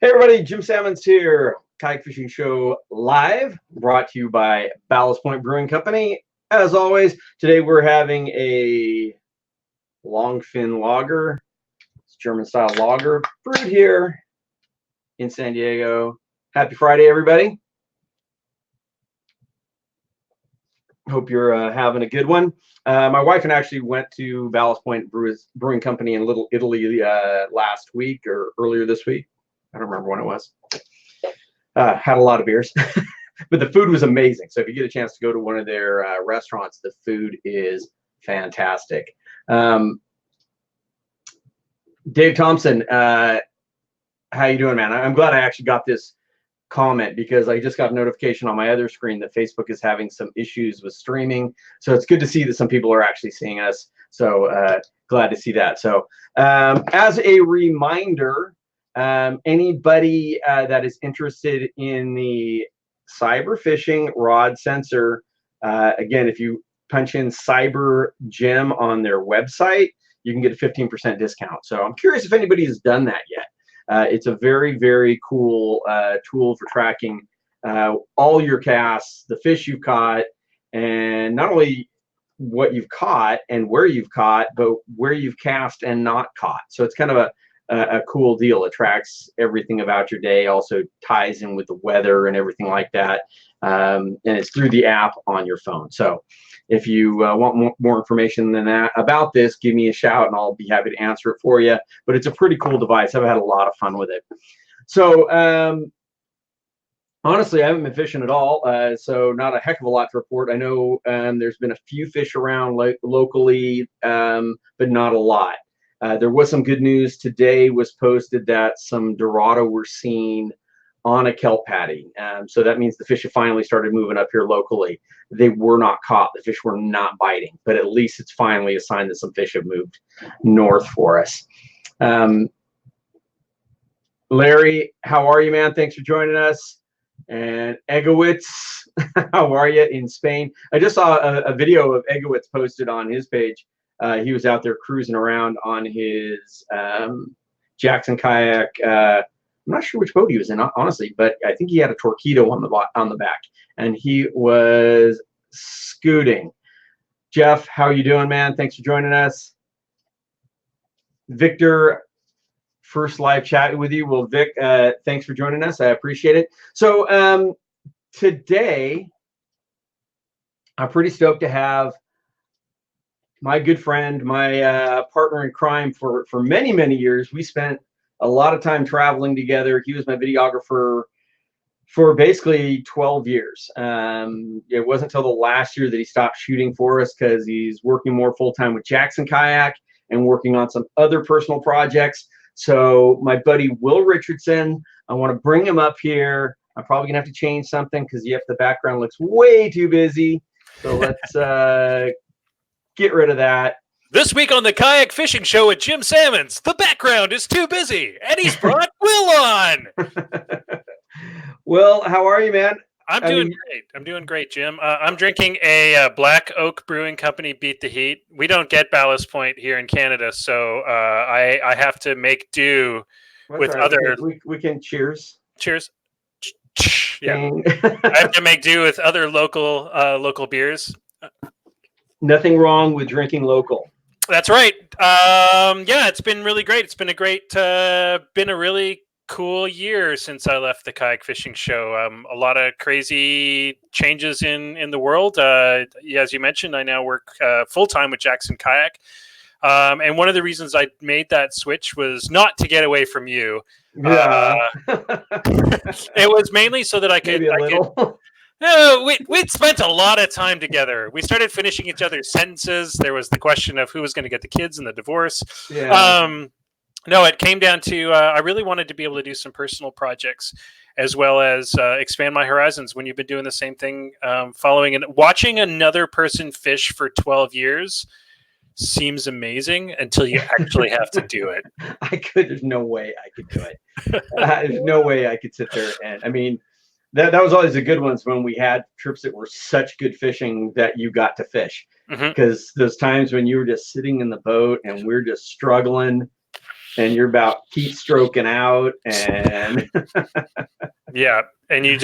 Hey everybody, Jim Sammons here. Kayak Fishing Show live, brought to you by Ballast Point Brewing Company. As always, today we're having a longfin lager. It's German style lager brewed here in San Diego. Happy Friday, everybody. Hope you're having a good one. My wife and I actually went to Ballast Point Brewing Company in Little Italy last week or earlier this week. I don't remember when it was. Had a lot of beers, but the food was amazing. So if you get a chance to go to one of their restaurants, the food is fantastic. Dave Thompson, how you doing, man? I'm glad I actually got this comment because I just got a notification on my other screen that Facebook is having some issues with streaming. So it's good to see that some people are actually seeing us. So glad to see that. So as a reminder, anybody that is interested in the cyber fishing rod sensor, again, if you punch in Cyber Gem on their website, you can get a 15% discount. So I'm curious if anybody has done that yet. It's a very, very cool tool for tracking all your casts, the fish you've caught, and not only what you've caught and where you've caught, but where you've cast and not caught. So it's kind of a cool deal. It tracks everything about your day, also ties in with the weather and everything like that. And it's through the app on your phone. So if you want more information than that about this, give me a shout and I'll be happy to answer it for you. But it's a pretty cool device. I've had a lot of fun with it. So honestly, I haven't been fishing at all. So not a heck of a lot to report. I know there's been a few fish around locally, but not a lot. There was some good news today. Was posted that some Dorado were seen on a kelp patty. So that means the fish have finally started moving up here locally. They were not caught. The fish were not biting, but at least it's finally a sign that some fish have moved north for us. Larry, how are you, man? Thanks for joining us. And Egowitz, how are you in Spain? I just saw a video of Egowitz posted on his page. He was out there cruising around on his Jackson kayak. I'm not sure which boat he was in, honestly, but I think he had a Torpedo on the back, and he was scooting. Jeff, how are you doing, man? Thanks for joining us. Victor, first live chat with you. Well, Vic, thanks for joining us. I appreciate it. So today, I'm pretty stoked to have my good friend, my partner in crime for many, many years. We spent a lot of time traveling together. He was my videographer for basically 12 years. It wasn't until the last year that he stopped shooting for us because he's working more full-time with Jackson Kayak and working on some other personal projects. So my buddy, Will Richardson, I want to bring him up here. I'm probably going to have to change something because the background looks way too busy. So let's get rid of that. This week on the Kayak Fishing Show with Jim Sammons, the background is too busy, and he's brought Will on. Will, how are you, man? I'm doing great. I'm doing great, Jim. I'm drinking a Black Oak Brewing Company Beat the Heat. We don't get Ballast Point here in Canada, so I have to make do with other. We can cheers. Cheers. Yeah, I have to make do with other local beers. Nothing wrong with drinking local. That's right. Yeah, it's been really great. It's been been a really cool year since I left the Kayak Fishing Show. A lot of crazy changes in the world. As you mentioned, I now work full-time with Jackson Kayak. And one of the reasons I made that switch was not to get away from you. Yeah. It was mainly so that I could... Maybe a little. No, we'd spent a lot of time together. We started finishing each other's sentences. There was the question of who was going to get the kids and the divorce. Yeah. No, it came down to I really wanted to be able to do some personal projects as well as expand my horizons. When you've been doing the same thing, following and watching another person fish for 12 years seems amazing until you actually have to do it. There's no way I could do it. There's no way I could sit there and, I mean, that was always the good ones when we had trips that were such good fishing that you got to fish. Because those times when you were just sitting in the boat and we're just struggling, and you're about keep stroking out, and Yeah. And you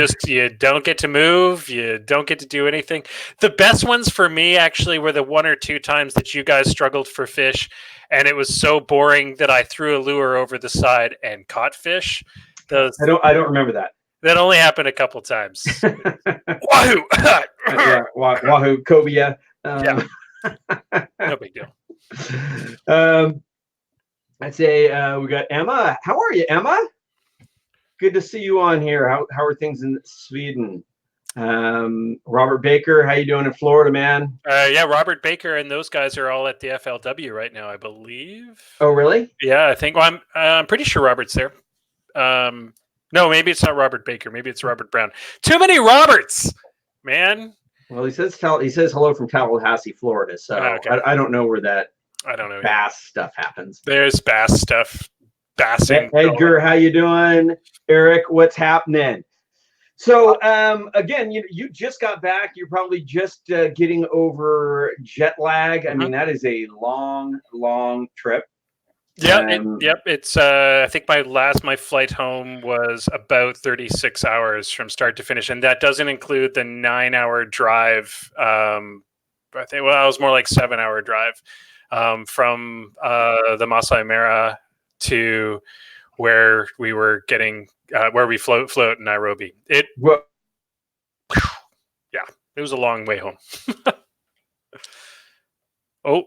don't get to move. You don't get to do anything. The best ones for me actually were the 1 or 2 times that you guys struggled for fish. And it was so boring that I threw a lure over the side and caught fish. I don't remember that. That only happened a couple times. Wahoo! Yeah, wahoo, cobia. Yeah. No big deal. I'd say we got Emma. How are you, Emma? Good to see you on here. How are things in Sweden? Robert Baker, how you doing in Florida, man? Yeah, Robert Baker and those guys are all at the FLW right now, I believe. Oh, really? Yeah, I think. Well, I'm pretty sure Robert's there. No, maybe it's not Robert Baker. Maybe it's Robert Brown. Too many Roberts, man. Well, he says hello from Tallahassee, Florida. So okay. I don't know where that bass stuff happens. There's bass stuff. Bassing. Edgar, how you doing? Eric, what's happening? So again, you just got back. You're probably just getting over jet lag. I mean, that is a long trip. Yeah, it's I think my flight home was about 36 hours from start to finish, and that doesn't include the 9-hour drive. I think it was more like 7-hour drive from the Masai Mara to where we were getting where we float in Nairobi. It was a long way home. Oh,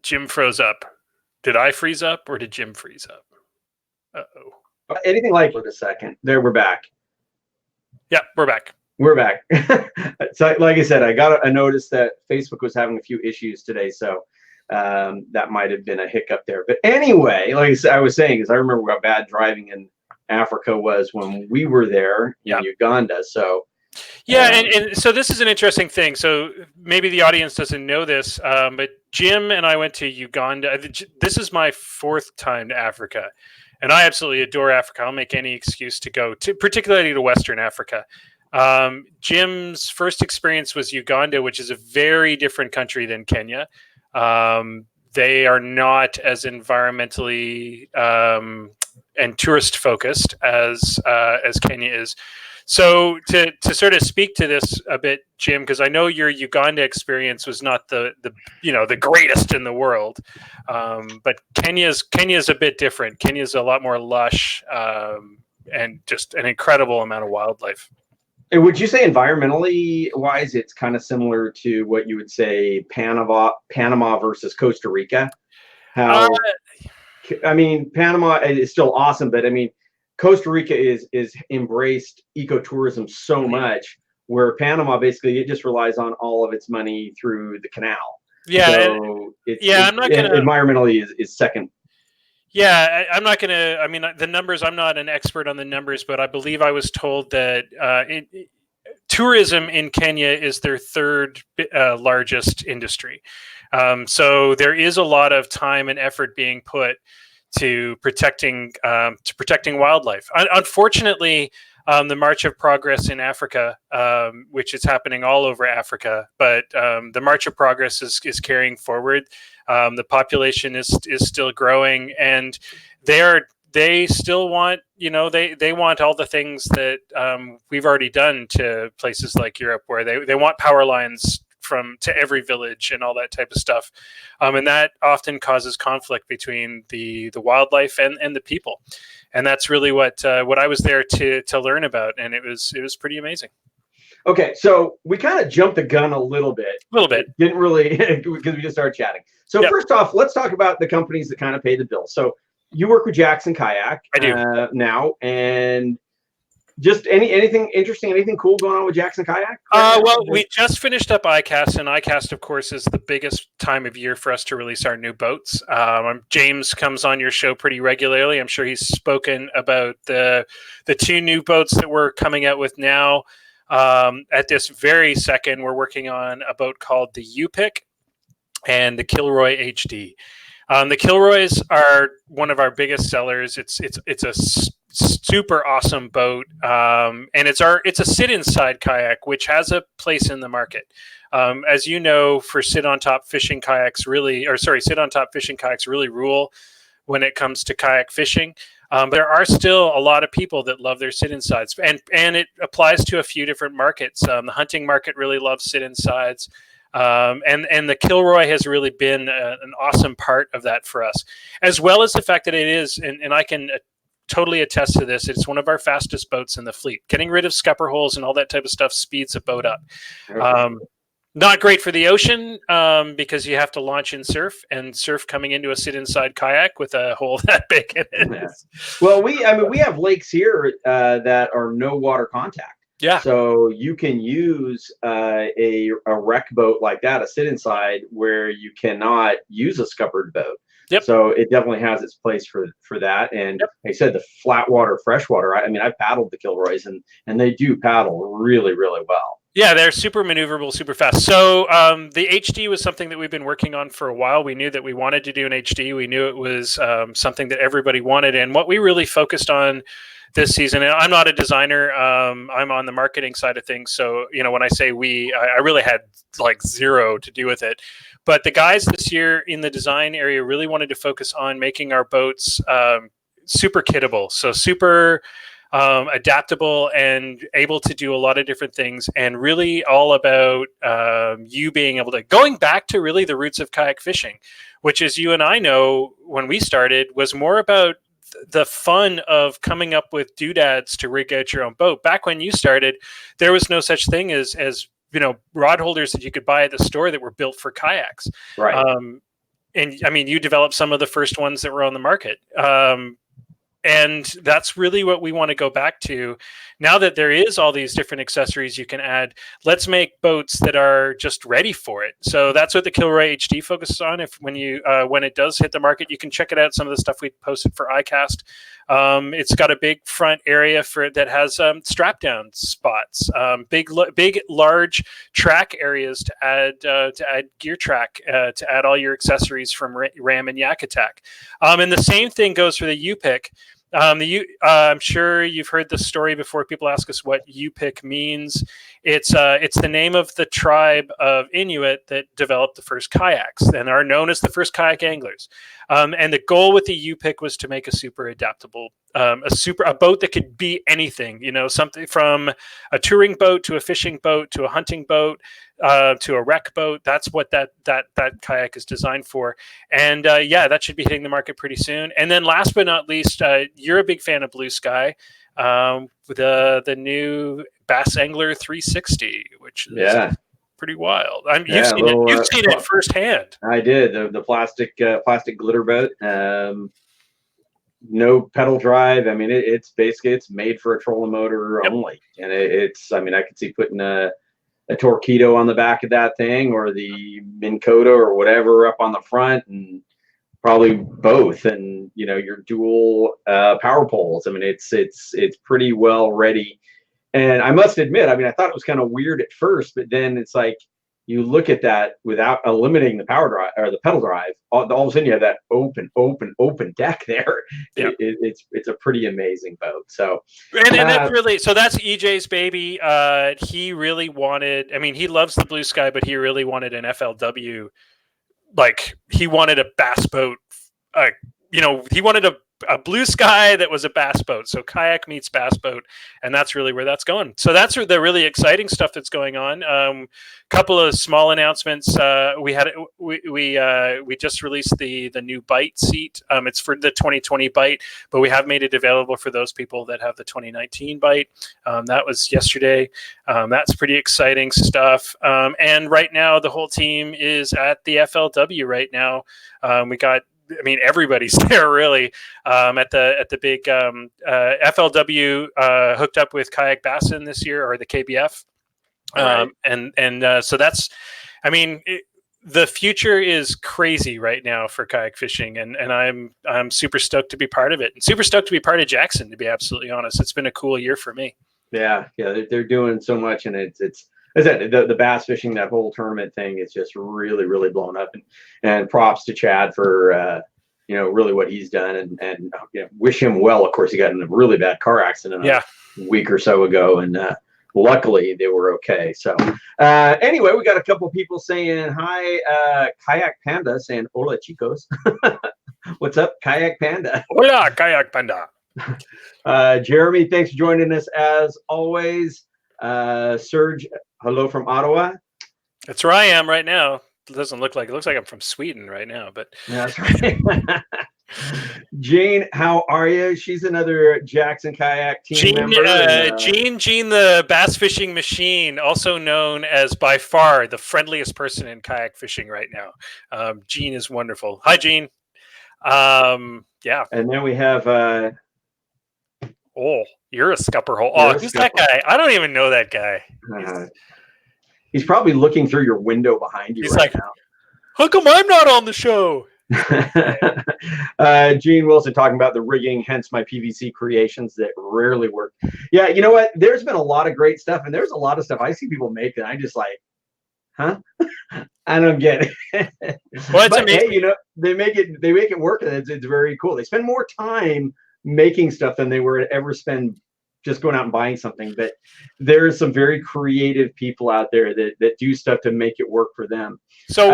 Jim froze up. Did I freeze up or did Jim freeze up? Uh-oh. Anything like for a second. There, we're back. Yeah, we're back. We're back. So, like I said, I got a notice that Facebook was having a few issues today, so that might have been a hiccup there. But anyway, like I was saying, because I remember how bad driving in Africa was when we were there in Uganda. So yeah, and so this is an interesting thing. So maybe the audience doesn't know this, but Jim and I went to Uganda. This is my 4th time to Africa, and I absolutely adore Africa. I'll make any excuse to go to, particularly to Western Africa. Jim's first experience was Uganda, which is a very different country than Kenya. They are not as environmentally and tourist focused as Kenya is. So to sort of speak to this a bit, Jim, because I know your Uganda experience was not the greatest in the world, but Kenya's a bit different. Kenya's a lot more lush and just an incredible amount of wildlife. Would you say environmentally wise, it's kind of similar to what you would say Panama versus Costa Rica? How I mean, Panama is still awesome, but I mean, Costa Rica is embraced ecotourism so much, where Panama basically it just relies on all of its money through the canal. Yeah, so I'm not gonna environmentally is second. Yeah, I'm not gonna. I mean, the numbers. I'm not an expert on the numbers, but I believe I was told that tourism in Kenya is their 3rd largest industry. So there is a lot of time and effort being put to protecting wildlife. Unfortunately, the March of Progress in Africa, which is happening all over Africa, but the March of Progress is carrying forward. The population is still growing, and they still want they want all the things that we've already done to places like Europe, where they want power lines to every village and all that type of stuff, and that often causes conflict between the wildlife and the people, and that's really what I was there to learn about, and it was pretty amazing. Okay, so we kind of jumped the gun a little bit. Didn't really because we just started chatting. So First off, let's talk about the companies that kind of pay the bill. So you work with Jackson Kayak. I do now, and just anything interesting, anything cool going on with Jackson Kayak? Well, we just finished up ICAST, and ICAST, of course, is the biggest time of year for us to release our new boats. James comes on your show pretty regularly. I'm sure he's spoken about the 2 new boats that we're coming out with now. At this very second, we're working on a boat called the U-Pick and the Kilroy HD. The Kilroys are one of our biggest sellers. It's a super awesome boat, and it's a sit inside kayak, which has a place in the market. As you know, for sit on top fishing kayaks really rule when it comes to kayak fishing. There are still a lot of people that love their sit-insides, and it applies to a few different markets. The hunting market really loves sit-insides, and the Kilroy has really been an awesome part of that for us, as well as the fact that it is, and I can totally attest to this, it's one of our fastest boats in the fleet. Getting rid of scupper holes and all that type of stuff speeds a boat up. Not great for the ocean because you have to launch and surf coming into a sit-inside kayak with a hole that big in it. Yeah. Well, we have lakes here that are no water contact. Yeah. So you can use a wreck boat like that, a sit-inside, where you cannot use a scuppered boat. Yep. So it definitely has its place for that. And yep. Like I said, the flat water, freshwater. I mean, I've paddled the Kilroys, and they do paddle really, really well. Yeah, they're super maneuverable, super fast. So the HD was something that we've been working on for a while. We knew that we wanted to do an HD. We knew it was something that everybody wanted. And what we really focused on this season, and I'm not a designer, I'm on the marketing side of things. So, when I say I really had like zero to do with it. But the guys this year in the design area really wanted to focus on making our boats super kittable. So super adaptable and able to do a lot of different things, and really all about you being able to going back to really the roots of kayak fishing, which, as you and I know, when we started, was more about the fun of coming up with doodads to rig out your own boat. Back when you started, there was no such thing as rod holders that you could buy at the store that were built for kayaks. Right. And I mean, you developed some of the first ones that were on the market. And that's really what we want to go back to. Now that there is all these different accessories you can add, let's make boats that are just ready for it. So that's what the Kilroy HD focuses on. When it does hit the market, you can check it out. Some of the stuff we posted for iCast. It's got a big front area that has strap down spots, big, large track areas to add gear track, to add all your accessories from Ram and Yak Attack. And the same thing goes for the U-Pick. I'm sure you've heard the story before. People ask us what U-Pick means. It's the name of the tribe of Inuit that developed the first kayaks and are known as the first kayak anglers. And the goal with the U-Pick was to make a super adaptable, a boat that could be anything. Something from a touring boat to a fishing boat to a hunting boat to a wreck boat. That's what that kayak is designed for. And that should be hitting the market pretty soon. And then last but not least, you're a big fan of Blue Sky, with the new Bass Angler 360, which is pretty wild. You've seen it firsthand. I did. The plastic glitter boat. No pedal drive. I mean, it's made for a trolling motor only. And I could see putting a Torpedo on the back of that thing, or the Minn Kota or whatever up on the front, and probably both, and your dual power poles. I mean, it's pretty well ready. And I must admit, I thought it was kind of weird at first, but then it's like you look at that without eliminating the power drive or the pedal drive, all of a sudden you have that open deck there. Yeah. It's a pretty amazing boat. So and that's really, so that's EJ's baby. He really wanted, he loves the Blue Sky, but he really wanted an FLW. Like, he wanted a bass boat. He wanted a Blue Sky that was a bass boat. So kayak meets bass boat, and that's really where that's going. So that's the really exciting stuff that's going on. Couple of small announcements. We just released the new Bite seat. It's for the 2020 Bite, but we have made it available for those people that have the 2019 Bite. That was yesterday. That's pretty exciting stuff. And right now the whole team is at the FLW right now. We got, everybody's there really, at the big FLW, hooked up with Kayak Bassin this year, or the KBF. Right. So that's, the future is crazy right now for kayak fishing, and I'm super stoked to be part of it, and super stoked to be part of Jackson, to be absolutely honest. It's been a cool year for me. Yeah, they're doing so much, and it's as I said, the bass fishing, that whole tournament thing is just really, really blown up, and props to Chad for really what he's done, and wish him well. Of course, he got in a really bad car accident a week or so ago, and luckily they were okay. So anyway, we got a couple people saying hi. Kayak Panda saying hola chicos. What's up, Kayak Panda? Hola, Kayak Panda. Jeremy, thanks for joining us as always. Serge, hello from Ottawa. That's where I am right now. It looks like I'm from Sweden right now, but that's right. Jane, how are you? She's another Jackson Kayak team member. Gene, the bass fishing machine, also known as by far the friendliest person in kayak fishing right now. Gene is wonderful. Hi, Gene. Yeah. And then we have. Oh, you're a scupper hole. Oh, who's that guy? I don't even know that guy. He's probably looking through your window behind you now. How come I'm not on the show? Gene Wilson talking about the rigging, hence my PVC creations that rarely work. Yeah, you know what? There's been a lot of great stuff, and there's a lot of stuff I see people make that I just like, huh? I don't get it. Well, but hey, they make it work, and it's very cool. They spend more time making stuff than they would ever spend just going out and buying something. But there's some very creative people out there that do stuff to make it work for them. So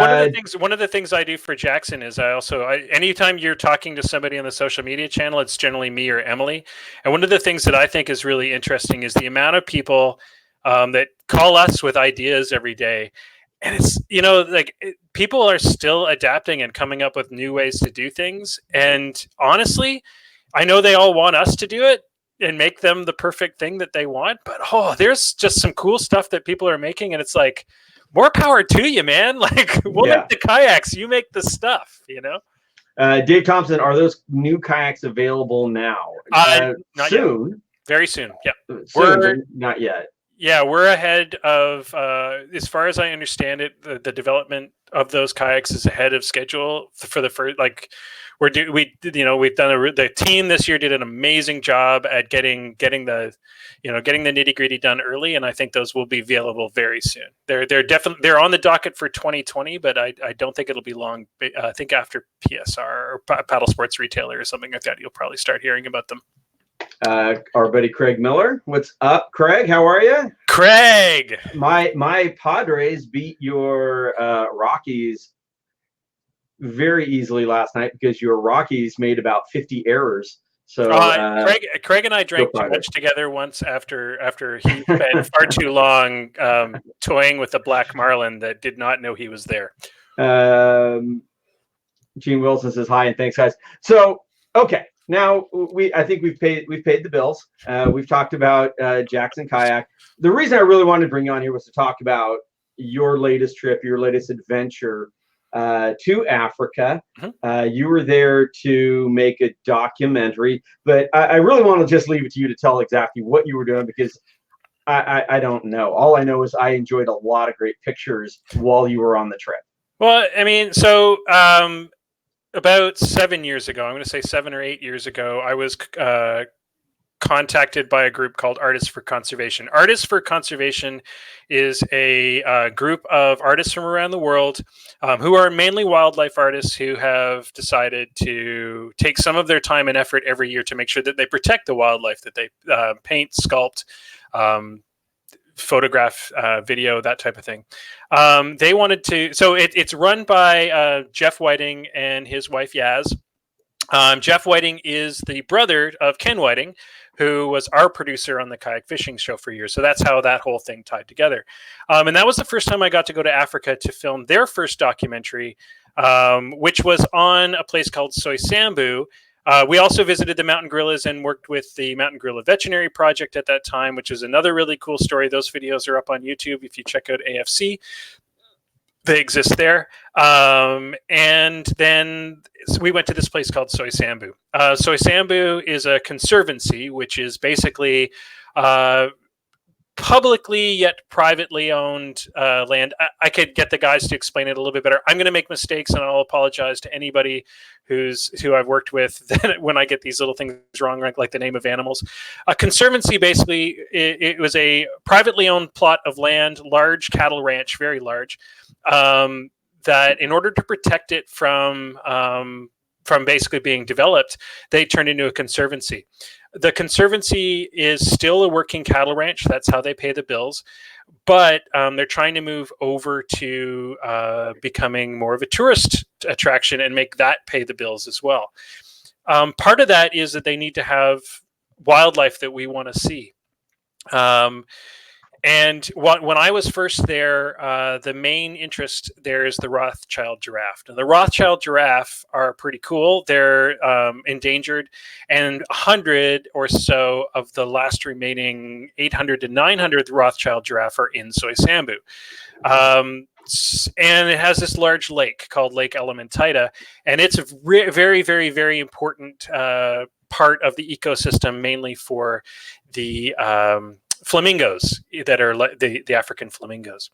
one of the things I do for Jackson is anytime you're talking to somebody on the social media channel, it's generally me or Emily. And one of the things that I think is really interesting is the amount of people that call us with ideas every day. And it's, people are still adapting and coming up with new ways to do things. And honestly, I know they all want us to do it and make them the perfect thing that they want, but there's just some cool stuff that people are making, and it's like, more power to you, man. Like, we'll make the kayaks, you make the stuff, Dave Thompson, are those new kayaks available now? Not soon. Yet. Very soon. Yeah. Soon, not yet. Yeah, we're ahead of, as far as I understand it, the development of those kayaks is ahead of schedule for the first, the team this year did an amazing job at getting the nitty gritty done early, and I think those will be available very soon. They're on the docket for 2020, but I don't think it'll be long. I think after PSR or Paddle Sports Retailer or something like that, you'll probably start hearing about them. Our buddy Craig Miller, what's up, Craig? How are you? Craig, my Padres beat your Rockies very easily last night because your Rockies made about 50 errors. So Craig and I drank too much together once after he spent far too long toying with a black marlin that did not know he was there. Gene Wilson says hi and thanks, guys. So okay, now I think we've paid the bills. We've talked about Jackson Kayak. The reason I really wanted to bring you on here was to talk about your latest trip, your latest adventure to Africa. Mm-hmm. You were there to make a documentary, but I really want to just leave it to you to tell exactly what you were doing, because I don't know. All I know is I enjoyed a lot of great pictures while you were on the trip. Well, I mean, so about 7 years ago, I'm going to say 7 or 8 years ago, I was contacted by a group called Artists for Conservation. Artists for Conservation is a group of artists from around the world who are mainly wildlife artists who have decided to take some of their time and effort every year to make sure that they protect the wildlife that they paint, sculpt, photograph, video, that type of thing. They wanted to, so it's run by Jeff Whiting and his wife Yaz. Jeff Whiting is the brother of Ken Whiting, who was our producer on the kayak fishing show for years. So that's how that whole thing tied together. And that was the first time I got to go to Africa to film their first documentary, which was on a place called Soy Sambu. We also visited the mountain gorillas and worked with the Mountain Gorilla Veterinary Project at that time, which is another really cool story. Those videos are up on YouTube if you check out AFC. They exist there. And then we went to this place called Soy Sambu. Soy Sambu is a conservancy, which is basically publicly yet privately owned land. I could get the guys to explain it a little bit better. I'm going to make mistakes, and I'll apologize to anybody who I've worked with when I get these little things wrong, like the name of animals. A conservancy, basically, it was a privately owned plot of land, large cattle ranch, very large, that in order to protect it from from basically being developed, they turned into a conservancy. The conservancy is still a working cattle ranch. That's how they pay the bills. But they're trying to move over to becoming more of a tourist attraction and make that pay the bills as well. Part of that is that they need to have wildlife that we want to see. And when I was first there, the main interest there is the Rothschild giraffe. And the Rothschild giraffe are pretty cool. They're endangered, and 100 or so of the last remaining 800 to 900 Rothschild giraffe are in Soy Sambu. And it has this large lake called Lake Elementaita, and it's a very, very, very important part of the ecosystem, mainly for the flamingos that are the African flamingos.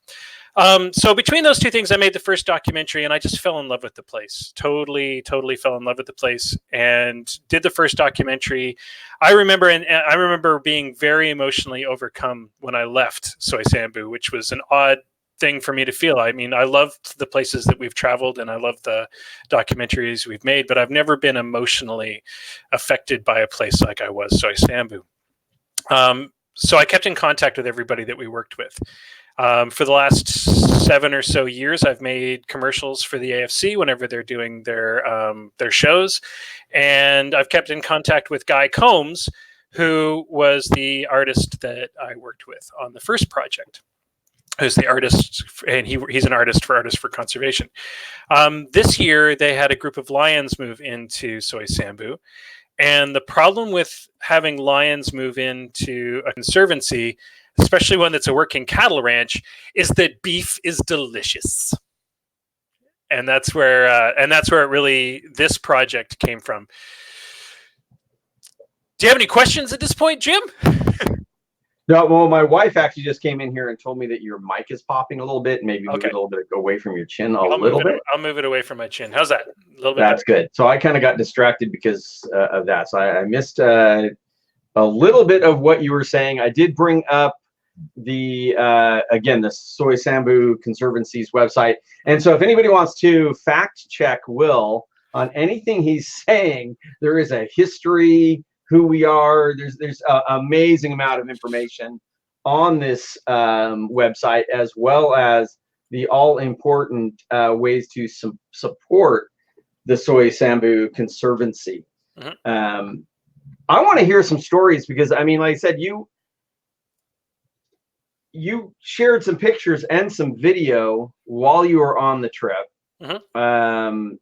So between those two things, I made the first documentary, and I just fell in love with the place. Totally fell in love with the place, and did the first documentary. I remember being very emotionally overcome when I left Soy Sambu, which was an odd thing for me to feel. I mean, I love the places that we've traveled, and I love the documentaries we've made, but I've never been emotionally affected by a place like I was Soy Sambu. So I kept in contact with everybody that we worked with. For the last 7 or so years, I've made commercials for the AFC whenever they're doing their shows, and I've kept in contact with Guy Combs, who was the artist that I worked with on the first project. Who's the artist, and he's an artist for Conservation. This year, they had a group of lions move into Soy Sambu. And the problem with having lions move into a conservancy, especially one that's a working cattle ranch, is that beef is delicious. And that's where this project came from. Do you have any questions at this point, Jim? No, well, my wife actually just came in here and told me that your mic is popping a little bit. Maybe move it a little bit away from your chin a little bit. I'll move it away from my chin. How's that? A little bit. That's good. So I kind of got distracted because of that. So I missed a little bit of what you were saying. I did bring up the Soy Sambu Conservancy's website. And so if anybody wants to fact check Will on anything he's saying, there is a history, who we are. There's an amazing amount of information on this website, as well as the all-important ways to support the Soy Sambu Conservancy. Mm-hmm. I want to hear some stories because, I mean, like I said, you shared some pictures and some video while you were on the trip. Mm-hmm.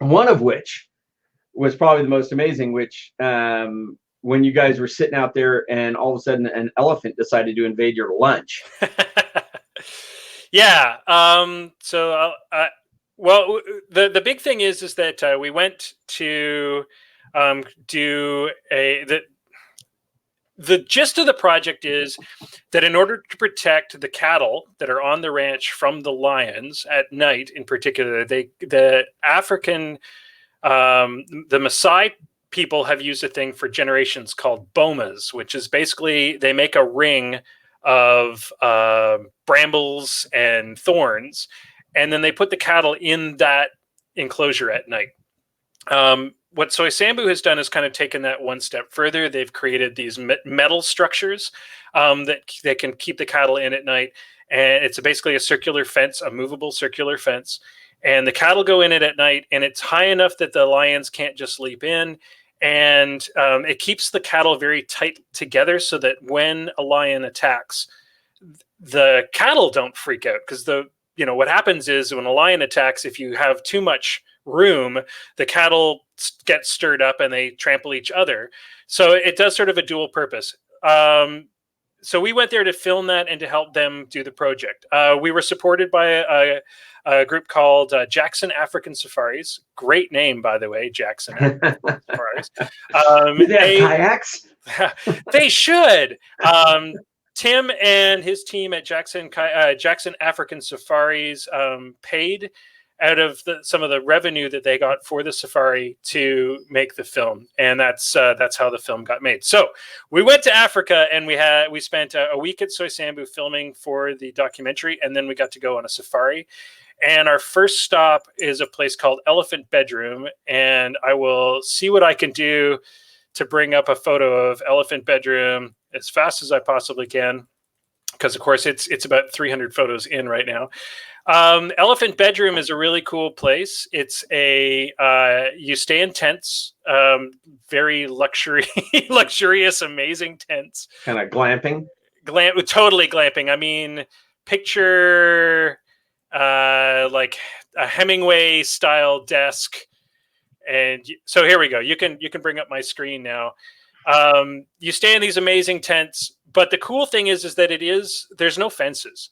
One of which was probably the most amazing, which when you guys were sitting out there and all of a sudden an elephant decided to invade your lunch. Yeah. Well, the big thing is that we went to do the gist of the project is that in order to protect the cattle that are on the ranch from the lions at night, in particular, the Maasai people have used a thing for generations called bomas, which is basically they make a ring of brambles and thorns, and then they put the cattle in that enclosure at night. What Soy Sambu has done is kind of taken that one step further. They've created these metal structures that they can keep the cattle in at night, and it's basically a circular fence, a movable circular fence. And the cattle go in it at night, and it's high enough that the lions can't just leap in. And it keeps the cattle very tight together so that when a lion attacks, the cattle don't freak out. Because what happens is when a lion attacks, if you have too much room, the cattle get stirred up and they trample each other. So it does sort of a dual purpose. So we went there to film that and to help them do the project. We were supported by a group called Jackson African Safaris. Great name, by the way, Jackson African Safaris. Do they have kayaks? They should. Tim and his team at Jackson African Safaris paid out of some of the revenue that they got for the safari to make the film, and that's how the film got made. So we went to Africa, and we spent a week at Soy Sambu filming for the documentary, and then we got to go on a safari. And our first stop is a place called Elephant Bedroom, and I will see what I can do to bring up a photo of Elephant Bedroom as fast as I possibly can, because of course it's about 300 photos in right now. Elephant Bedroom is a really cool place. It's you stay in tents, very luxurious, amazing tents. Kind of glamping. Totally glamping. I mean, picture like a Hemingway style desk. And so here we go. You can bring up my screen now. You stay in these amazing tents, but the cool thing is that there's no fences.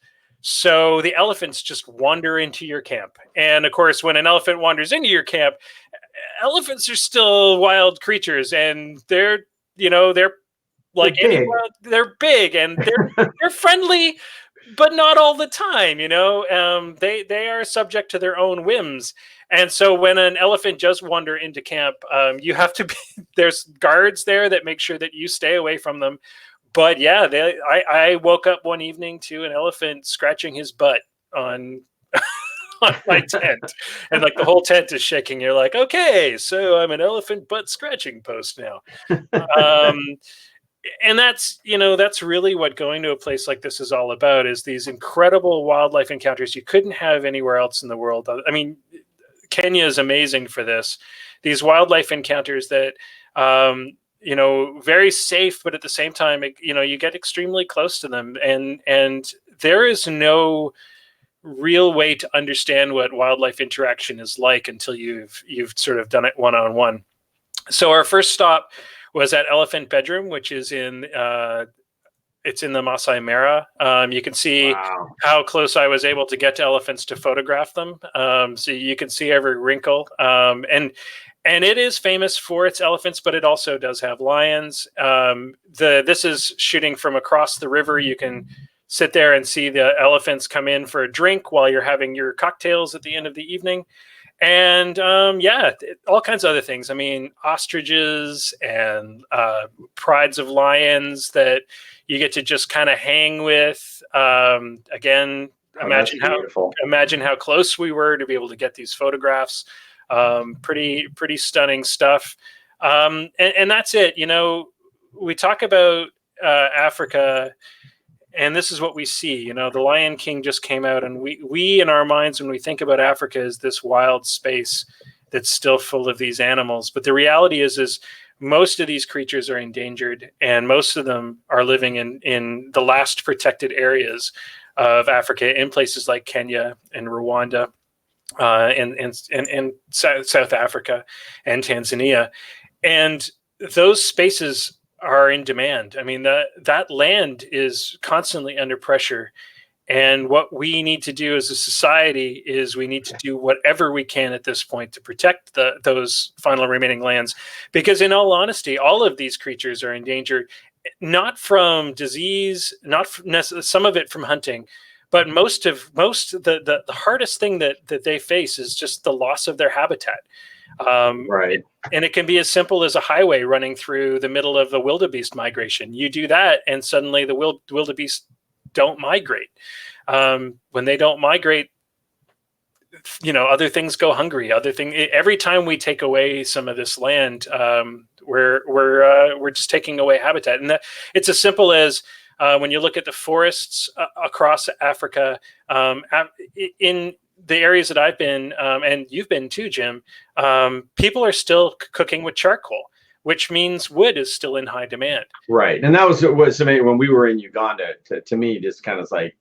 So the elephants just wander into your camp. And of course, when an elephant wanders into your camp, elephants are still wild creatures, and they're like big. They're big, and they're friendly, but not all the time. They are subject to their own whims. And so when an elephant does wander into camp, you have to there's guards there that make sure that you stay away from them. But yeah, I woke up one evening to an elephant scratching his butt on on my tent, and like the whole tent is shaking. You're like, okay, so I'm an elephant butt scratching post now. And that's really what going to a place like this is all about, is these incredible wildlife encounters you couldn't have anywhere else in the world. I mean, Kenya is amazing for this. These wildlife encounters that, very safe, but at the same time, you get extremely close to them. And there is no real way to understand what wildlife interaction is like until you've sort of done it one-on-one. So our first stop was at Elephant Bedroom, which is it's in the Masai Mara. You can see how close I was able to get to elephants to photograph them. So you can see every wrinkle. And it is famous for its elephants, but it also does have lions. This is shooting from across the river. You can sit there and see the elephants come in for a drink while you're having your cocktails at the end of the evening. And all kinds of other things. I mean, ostriches and prides of lions that you get to just kind of hang with. Again, imagine how close we were to be able to get these photographs. Pretty stunning stuff. And that's it. We talk about Africa, and this is what we see. The Lion King just came out, and we in our minds, when we think about Africa, is this wild space that's still full of these animals. But the reality is most of these creatures are endangered, and most of them are living in the last protected areas of Africa, in places like Kenya and Rwanda, and South Africa and Tanzania. And those spaces are in demand. I mean, that land is constantly under pressure. And what we need to do as a society is we need to do whatever we can at this point to protect those final remaining lands. Because in all honesty, all of these creatures are endangered, not from disease, some of it from hunting, but the hardest thing that they face is just the loss of their habitat. Right. And it can be as simple as a highway running through the middle of the wildebeest migration. You do that, and suddenly the wildebeest don't migrate. When they don't migrate, other things go hungry. Every time we take away some of this land, we're just taking away habitat. And it's as simple as when you look at the forests across Africa, in the areas that I've been, and you've been too, Jim, people are still cooking with charcoal, which means wood is still in high demand. Right. And that was amazing when we were in Uganda. To me, just kind of like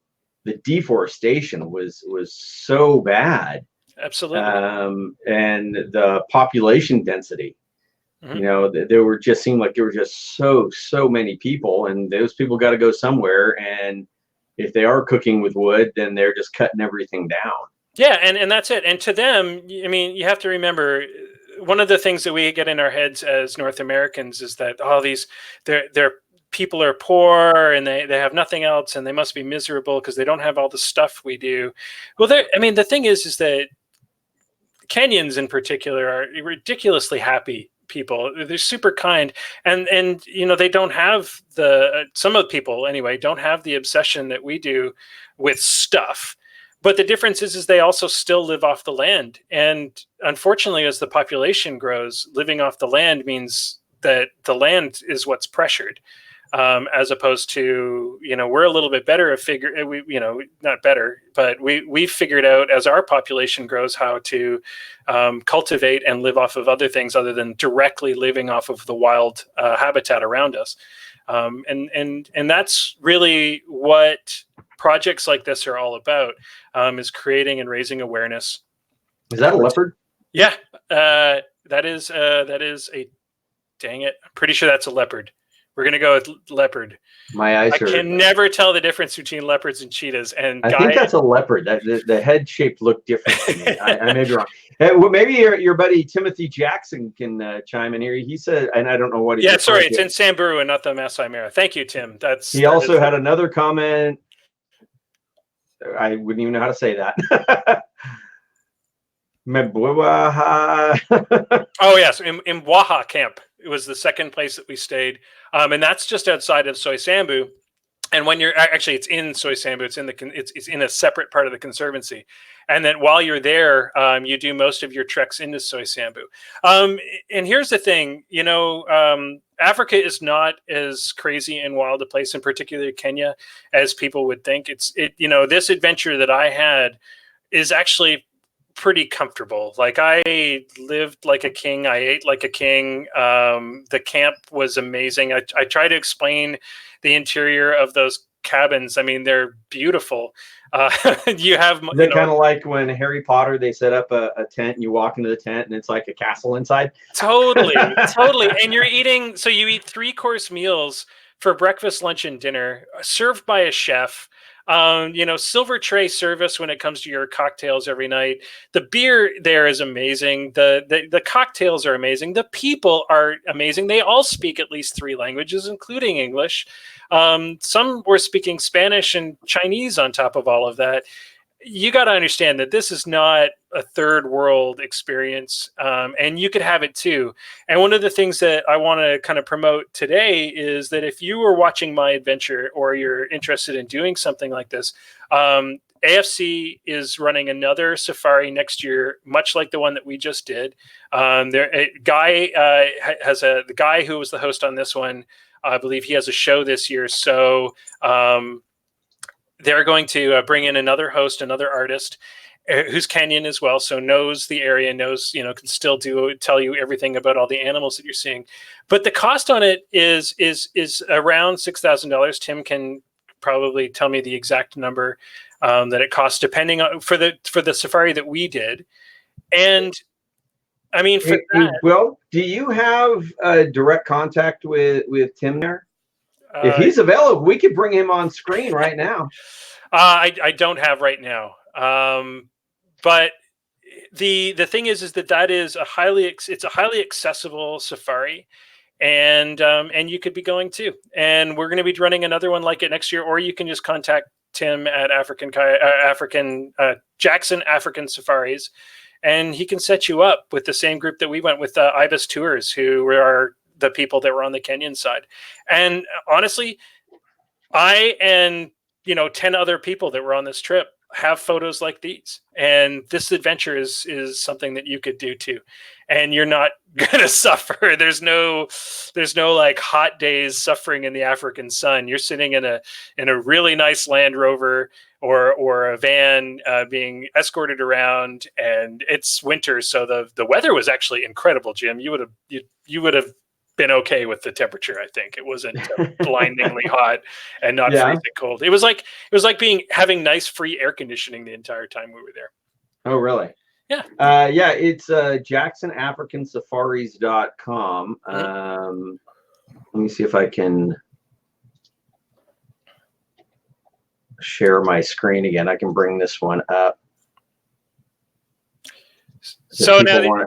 the deforestation was so bad. Absolutely. And the population density, mm-hmm. Seemed like there were just so many people, and those people got to go somewhere. And if they are cooking with wood, then they're just cutting everything down. Yeah, and that's it. And to them, I mean, you have to remember, one of the things that we get in our heads as North Americans is that their people are poor and they have nothing else, and they must be miserable because they don't have all the stuff we do. Well, the thing is that Kenyans in particular are ridiculously happy people. They're super kind, and they don't have some of the people anyway don't have the obsession that we do with stuff. But the difference is they also still live off the land. And unfortunately, as the population grows, living off the land means that the land is what's pressured. As opposed to, we're a little bit better at not better, but we've figured out as our population grows how to cultivate and live off of other things other than directly living off of the wild habitat around us. And that's really what projects like this are all about, is creating and raising awareness. Is that a leopard? Yeah, that is a, dang it, I'm pretty sure that's a leopard. We're going to go with leopard. My eyes I can never tell the difference between leopards and cheetahs. And I think that's a leopard. The head shape looked different to me. I may be wrong. Well, maybe your buddy Timothy Jackson can chime in here. He said, and I don't know what he. Yeah, sorry, it's in Samburu and not the Masai Mara. Thank you, Tim. He also had another comment. I wouldn't even know how to say that. Oh yes, in Waha camp. It was the second place that we stayed, and that's just outside of Soisambu. And when you're actually, it's in Soisambu. It's in a separate part of the conservancy. And then while you're there, you do most of your treks into Soisambu. And here's the thing, Africa is not as crazy and wild a place, in particular Kenya, as people would think. This adventure that I had is actually pretty comfortable. Like, I lived like a king. I ate like a king. The camp was amazing. I try to explain the interior of those cabins. I mean, they're beautiful. You have, they're kind of like when Harry Potter, they set up a tent and you walk into the tent and it's like a castle inside. Totally. And you're eating, so you eat 3-course meals for breakfast, lunch, and dinner, served by a chef. Silver tray service when it comes to your cocktails every night. The beer there is amazing. The cocktails are amazing. The people are amazing. They all speak at least 3 languages, including English. Some were speaking Spanish and Chinese on top of all of that. You got to understand that this is not a third world experience, and you could have it too. And one of the things that I want to kind of promote today is that if you were watching my adventure or you're interested in doing something like this, AFC is running another safari next year, much like the one that we just did. The guy who was the host on this one, I believe he has a show this year. So they're going to bring in another host, another artist who's Kenyan as well, so knows the area, knows, can still tell you everything about all the animals that you're seeing. But the cost on it is around $6,000. Tim can probably tell me the exact number that it costs, depending on for the safari that we did. And I mean, for that, well, do you have direct contact with Tim there? If he's available, we could bring him on screen right now. I don't have right now. But the thing is that is a highly accessible safari, and you could be going too. And we're going to be running another one like it next year, or you can just contact Tim at Jackson African Safaris, and he can set you up with the same group that we went with, Ibis Tours, who are the people that were on the Kenyan side. And honestly, I and 10 other people that were on this trip have photos like these, and this adventure is something that you could do too, and you're not gonna suffer. There's no like hot days suffering in the African sun. You're sitting in a really nice Land Rover or a van, being escorted around, and it's winter, so the weather was actually incredible. Jim, you would have been okay with the temperature. I think it wasn't blindingly hot and not freezing cold. It was like having nice free air conditioning the entire time we were there. Oh, really? Yeah. It's JacksonAfricanSafaris.com. Let me see if I can share my screen again. I can bring this one up. So now,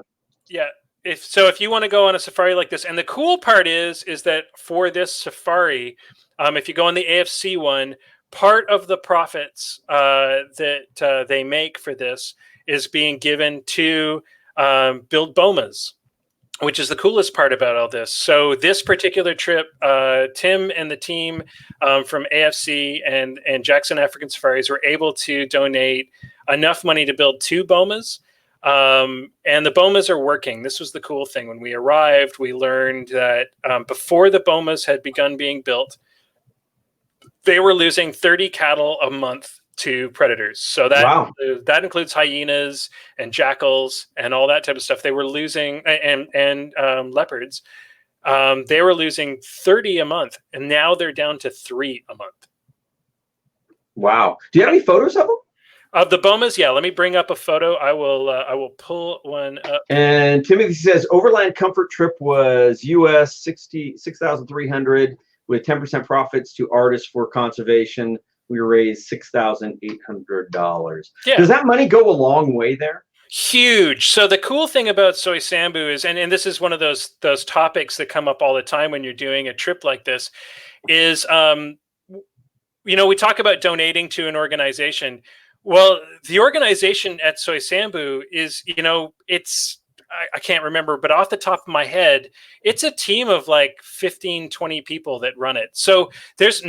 if you want to go on a safari like this, and the cool part is that for this safari, if you go on the AFC one, part of the profits that they make for this is being given to build Bomas. which is the coolest part about all this. So this particular trip, Tim and the team from AFC and Jackson African Safaris were able to donate enough money to build 2 Bomas. And the Bomas are working. This was the cool thing. When we arrived, we learned that before the Bomas had begun being built, they were losing 30 cattle a month to predators. So that includes hyenas and jackals and all that type of stuff. They were losing, and leopards. They were losing 30 a month, and now they're down to 3 a month. Wow. Do you have any photos of them? Of the Bomas, yeah. Let me bring up a photo. I will pull one up. And Timothy says overland comfort trip was US 66,300 with 10% profits to artists for conservation. We raised $6,800. Yeah. Does that money go a long way there? Huge. So the cool thing about Soy Sambu is, and this is one of those topics that come up all the time when you're doing a trip like this, is we talk about donating to an organization. Well, the organization at Soy Sambu is, it's, I can't remember, but off the top of my head, it's a team of like 15, 20 people that run it. So there's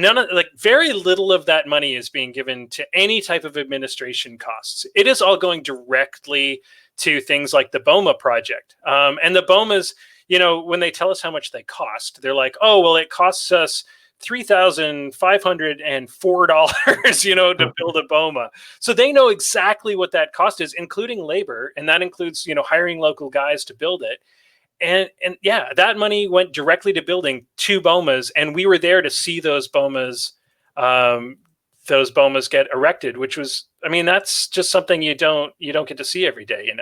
very little of that money is being given to any type of administration costs. It is all going directly to things like the Boma project. And the Bomas, when they tell us how much they cost, they're like, oh, well, it costs us $3,504, to build a Boma. So they know exactly what that cost is, including labor. And that includes, hiring local guys to build it. And yeah, that money went directly to building 2 Bomas. And we were there to see those Bomas get erected, which was, that's just something you don't get to see every day, And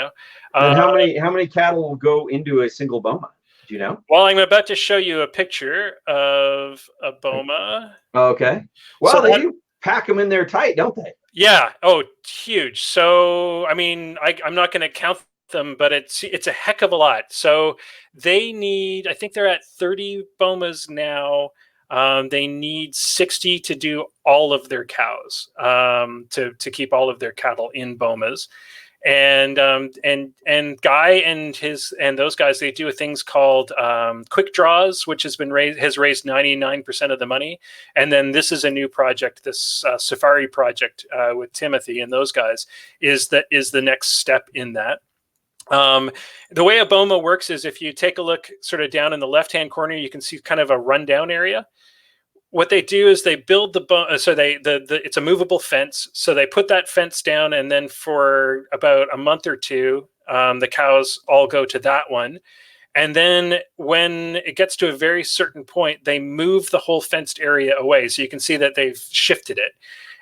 how many cattle will go into a single Boma? Do you know? Well, I'm about to show you a picture of a Boma. Okay. Well, they do pack them in there tight, don't they? Yeah. Oh, huge. So, I'm not going to count them, but it's a heck of a lot. So they need, I think they're at 30 Bomas now. They need 60 to do all of their cows, to keep all of their cattle in Bomas. And Guy and those guys, they do things called quick draws, which has raised 99% of the money. And then this is a new project, this safari project with Timothy and those guys is the next step in that. The way a Boma works is if you take a look sort of down in the left-hand corner, you can see kind of a rundown area. What they do is they build the Boma, so it's a movable fence. So they put that fence down, and then for about a month or 2, the cows all go to that one. And then when it gets to a very certain point, they move the whole fenced area away. So you can see that they've shifted it.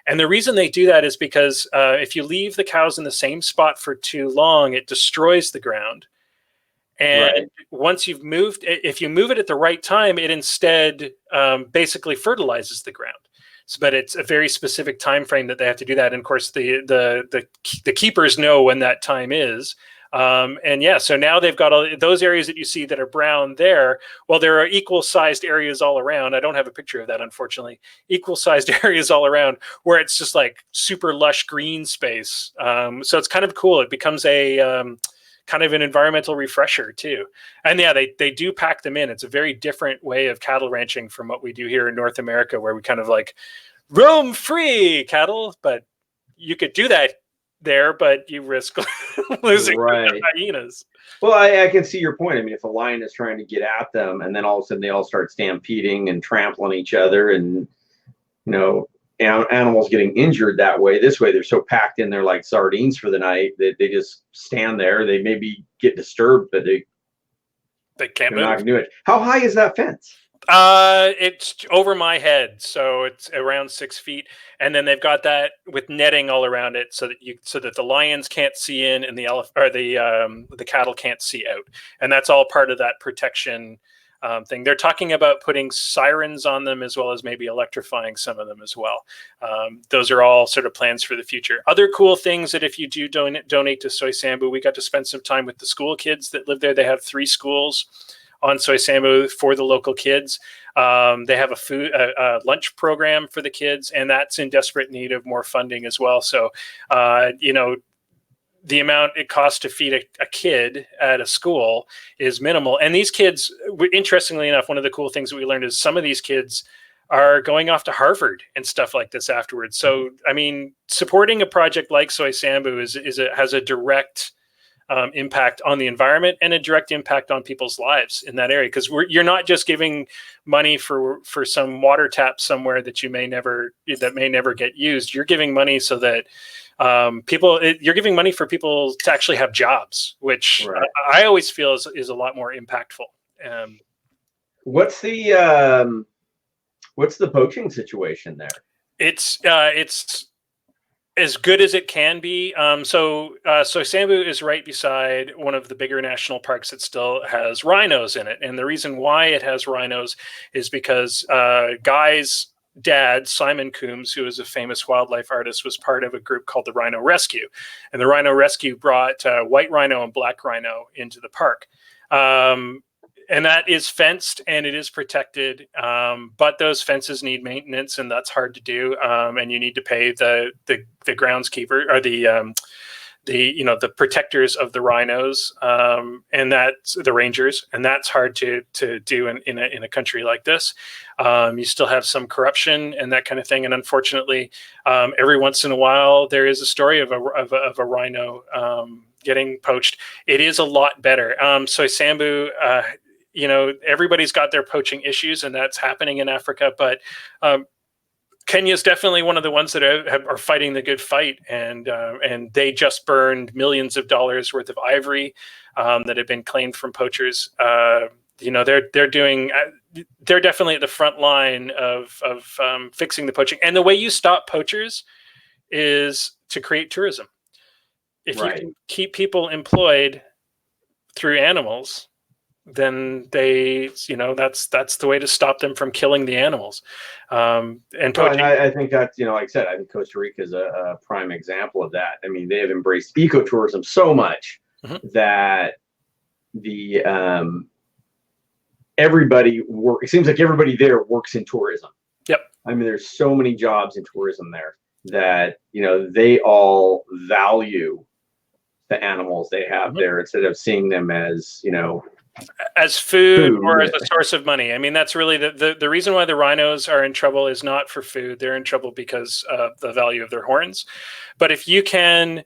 And the reason they do that is because if you leave the cows in the same spot for too long, it destroys the ground. And once you've moved, if you move it at the right time, it instead basically fertilizes the ground. So, but it's a very specific time frame that they have to do that. And of course, the keepers know when that time is. And yeah, so now they've got all those areas that you see that are brown there. Well, there are equal sized areas all around. I don't have a picture of that, unfortunately. Equal sized areas all around where it's just like super lush green space. So it's kind of cool. It becomes a kind of an environmental refresher too. And yeah, they do pack them in. It's a very different way of cattle ranching from what we do here in North America, where we kind of like roam free cattle, but you could do that there, but you risk losing the hyenas. Well, I can see your point. If a lion is trying to get at them and then all of a sudden they all start stampeding and trampling each other and, animals getting injured that way. This way, they're so packed in there like sardines for the night that they just stand there. They maybe get disturbed, but they can't move. Not gonna do it. How high is that fence? It's over my head, so it's around 6 feet, and then they've got that with netting all around it, so that the lions can't see in and the cattle can't see out, and that's all part of that protection thing. They're talking about putting sirens on them as well as maybe electrifying some of them as well. Those are all sort of plans for the future. Other cool things that if you do donate to Soy Sambu, we got to spend some time with the school kids that live there. They have 3 schools on Soy Sambu for the local kids. They have a lunch program for the kids, and that's in desperate need of more funding as well. So, the amount it costs to feed a kid at a school is minimal. And these kids, interestingly enough, one of the cool things that we learned is some of these kids are going off to Harvard and stuff like this afterwards. So, I mean, supporting a project like Soy Sambu has a direct impact on the environment and a direct impact on people's lives in that area. Because you're not just giving money for some water tap somewhere that may never get used. You're giving money so that you're giving money for people to actually have jobs, which Right. I always feel is a lot more impactful. What's the poaching situation there? It's as good as it can be. So Sambu is right beside one of the bigger national parks that still has rhinos in it. And the reason why it has rhinos is because Guy's dad, Simon Coombs, who is a famous wildlife artist, was part of a group called the Rhino Rescue. And the Rhino Rescue brought white rhino and black rhino into the park. And that is fenced and it is protected, but those fences need maintenance, and that's hard to do. And you need to pay the groundskeeper or the protectors of the rhinos, and that's the rangers, and that's hard to do in a country like this. You still have some corruption and that kind of thing, and unfortunately, every once in a while there is a story of a rhino getting poached. It is a lot better. Soy Sambu. Everybody's got their poaching issues, and that's happening in Africa. But Kenya is definitely one of the ones that are fighting the good fight, and they just burned millions of dollars worth of ivory that had been claimed from poachers. They're definitely at the front line of fixing the poaching. And the way you stop poachers is to create tourism. If you can keep people employed through animals, then that's the way to stop them from killing the animals. And I think that, like I said, I think Costa Rica is a prime example of that. I mean, they have embraced ecotourism so much that it seems like everybody there works in tourism. Yep. I mean, there's so many jobs in tourism there that, they all value the animals they have there instead of seeing them as food or as a source of money. I mean, that's really the reason why the rhinos are in trouble is not for food. They're in trouble because of the value of their horns. But if you can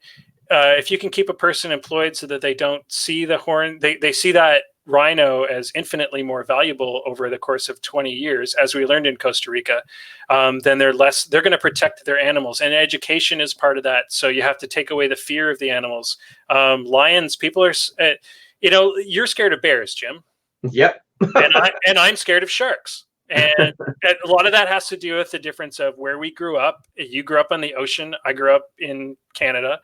keep a person employed so that they don't see the horn, they see that rhino as infinitely more valuable over the course of 20 years, as we learned in Costa Rica, then they're going to protect their animals. And education is part of that. So you have to take away the fear of the animals. Lions, people are... you're scared of bears, Jim. Yep. and I'm scared of sharks. And a lot of that has to do with the difference of where we grew up. You grew up on the ocean. I grew up in Canada,